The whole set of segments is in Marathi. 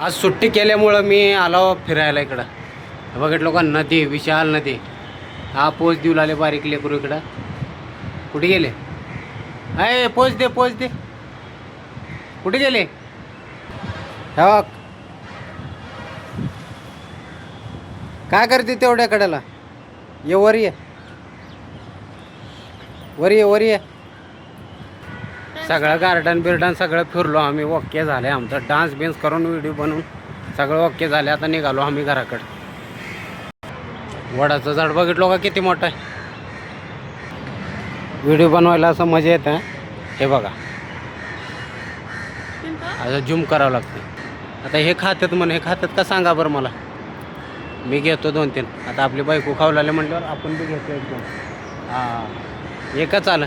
आज सुट्टी केल्यामुळं मी आलो फिरायला इकडं. बघितलं का नदी, विशाल नदी. हा पोच देऊ लागले बारीक लेकरू इकडं. कुठे गेले? अय पोच दे, पोच दे. कुठे गेले? हा काय करते तेवढ्या कडेला? ये वर ये, वर ये, वर ये. सगळं गार्डन बिर्डन सगळं फिरलो आम्ही. ओके झाले आमचं. डान्स बिन्स करून व्हिडिओ बनवून सगळं ओके झाले. आता निघालो आम्ही घराकडे. वडाचं झाड बघितलो का किती मोठं आहे. व्हिडिओ बनवायला असं मजा येतं. हे बघा असं झूम करावं लागतं. आता हे खातात म्हणे, हे खातात का सांगा बरं मला. मी घेतो 2-3. आता आपली बायको खाऊ लागले म्हटल्यावर आपण बी घेतो 1-2. हां एकच आलं.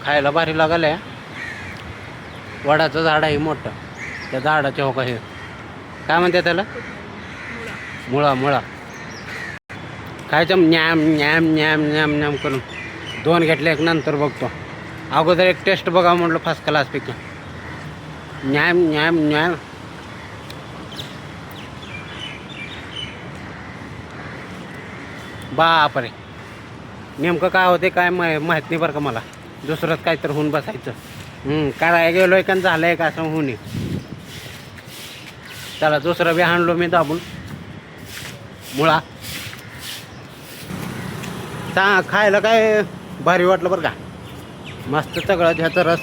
खायला भारी लागलं. वडाचं झाड आहे मोठं. त्या झाडाचे हो का हे काय म्हणते त्याला? मुळा. मुळा खायचं. न्याम न्याम न्याम न्याम न्याम करून 2 घेतले. एक नंतर बघतो. अगोदर एक टेस्ट बघा म्हटलं फर्स्ट क्लास पैकी. न्याम न्याम न्याम. बापरे, नेमकं काय होते काय माहीत नाही बरं का मला. दुसरंच काय तर होऊन बसायचं. करायला गेलो आहे का झालं आहे का असं होऊ नये. त्याला दुसरं बी आणलो मी दाबून. मुळा खायला काय भारी वाटलं बरं का. मस्त सगळं ह्याचं रस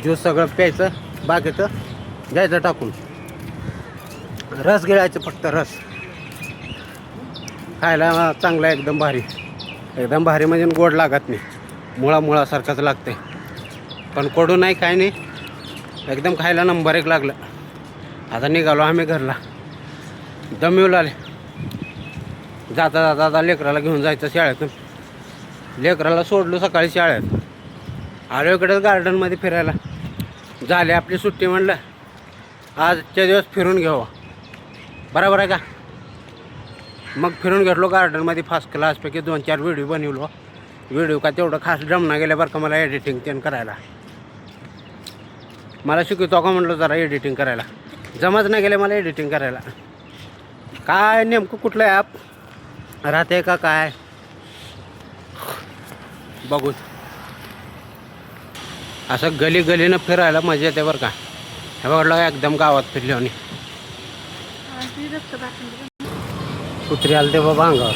ज्यूस सगळं प्यायचं. बाकीचं घ्यायचं टाकून. रस गिळायचं फक्त रस. खायला चांगलं एकदम भारी. एकदम भारी म्हणजे गोड लागत नाही. मुळासारखंच लागते. पण कडू नाही काय नाही. एकदम खायला नंबर 1 लागलं. आता निघालो आम्ही घरला. दम येऊ लागले. जाता जाता लेकराला घेऊन जायचं शाळेतून. लेकराला सोडलो सकाळी शाळेत. आलो इकडे गार्डनमध्ये फिरायला. झाले आपली सुट्टी म्हणलं आजच्या दिवस फिरून घ्यावं. बरोबर आहे का. मग फिरून घेतलो गार्डनमध्ये. फर्स्ट क्लासपैकी 2-4 व्हिडिओ बनवलो. व्हिडिओ का तेवढं खास जमना गेलं बरं का मला एडिटिंग ते करायला. मला शिकवतो का म्हटलं जरा एडिटिंग करायला. जमत नाही गेले मला एडिटिंग करायला. काय नेमकं कुठलं ॲप राहते का काय बघून. असं गलीनं फिरायला मजा येते बरं का. हे बघलं एकदम गावात फिरली आणि कुत्री आलं ते बाबा अंगावर.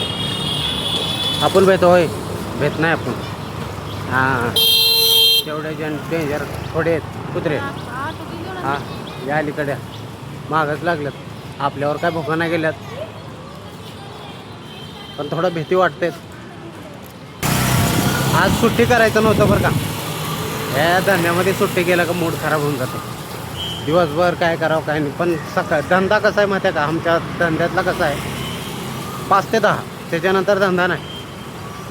आपण भेटतो होय? भेट नाही आपण. हां तेवढे जण डेंजर थोडे आहेत कुत्रे. हां या अलीकडे मागच लागल्यात. आपल्यावर काय भोका नाही गेल्यात. पण थोडं भीती वाटते. आज सुट्टी करायचं नव्हतं बरं का. ह्या धंद्यामध्ये सुट्टी केलं का मूड खराब होऊन जातो. दिवसभर काय करावं काय नाही. पण सकाळ धंदा कसा आहे माहिती आहे का. आमच्या धंद्यातला कसा आहे 5 ते 10. त्याच्यानंतर धंदा नाही.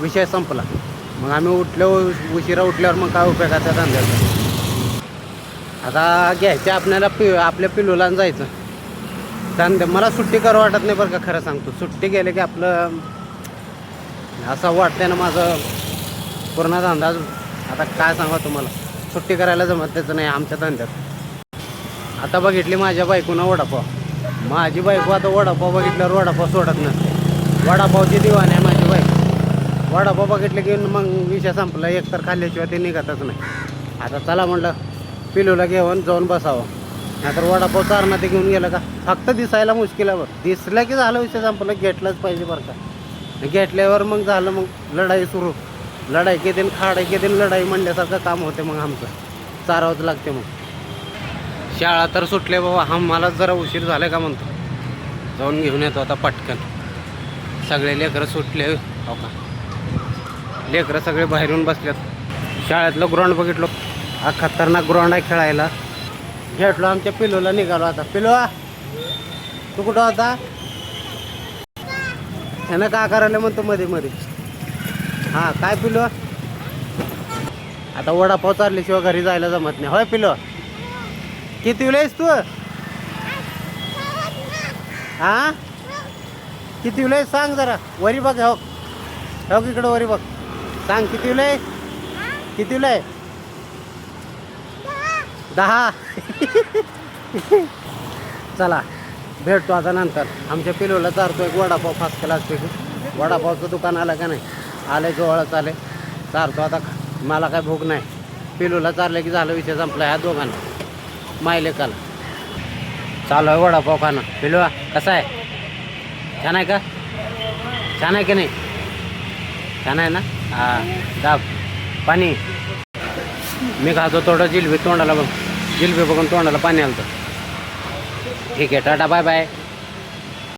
विषय संपला. मग आम्ही उशिरा उठल्यावर मग काय उपयोगाचा धंद्याचा. आता घ्यायचे आपल्याला आपल्या पिलूला जायचं. धंद्या मला सुट्टी करू वाटत नाही बरं का. खरं सांगतो सुट्टी गेले की आपलं असं वाटतंय ना माझं पूर्ण धंदा. आता काय सांगा तुम्हाला. सुट्टी करायला जमत त्याचं नाही आमच्या धंद्यात. आता बघितली माझ्या बायकोनं वडापाव. माझी बायको आता वडापाव बघितल्यावर वडापाव सोडत नसते. वडापावची दिवाणी आहे माझी बायको. वडापाव बघितले की मग विषय संपला. एकतर खाल्ल्याशिवाय ते निघतच नाही. आता चला म्हटलं पिलूला घेऊन जाऊन बसावं. नाहीतर वडापाव चारणं ते घेऊन गेलं का फक्त दिसायला मुश्किल आहे बरं. दिसलं की झालं विषय संपलं. घेतलंच पाहिजे बरं का. घेतल्यावर मग झालं मग लढाई सुरू. लढाई के दिन खाडाई के दिन लढाई म्हणल्यासारखं काम होते मग आमचं. चारावंच लागते मग. शाळा तर सुटले बाबा. आम्हाला जरा उशीर झाला का म्हणतो. जाऊन घेऊन येतो आता पटकन. सगळे लेकरं सुटले हो का. लेकरं सगळे बाहेरून बसलेत. शाळेतलं ग्राउंड बघितलं. हा खतरनाक ग्राउंड आहे खेळायला. घेतलो आमच्या पिलूला. निघालो आता. पिलू तू कुठं होता? ह्यानं का करायला म्हणतो मध्ये मध्ये. हां काय पिलू. आता वडापाव चालल्याशिवाय घरी जायला जमत नाही होय पिलू. किती वेळेस तू? हां किती वेळेस सांग जरा. वरी बघ हो इकडं वरी बघ. सांग किती वेळेस. कितीला आहे 10. चला भेटतो आता नंतर. आमच्या पिलूला चारतो एक वडापाव फास्ट क्लासपैकी. वडापावचं दुकान आलं का नाही, आले जवळच आले. चारतो आता. मला काय भूक नाही. पिलूला चारलं की झालं, विषय संपला. ह्या दोघांना मायलेकाला चालू आहे वडापाव खाणं. पिलू कसा आहे? छान आहे का? छान आहे की नाही? छान आहे ना? हां दाब पाणी. मी खातो थोडं जिलबी. तोंडाला बघ, जिलबी बघून तोंडाला पाणी आलं. ठीक आहे, टाटा बाय बाय.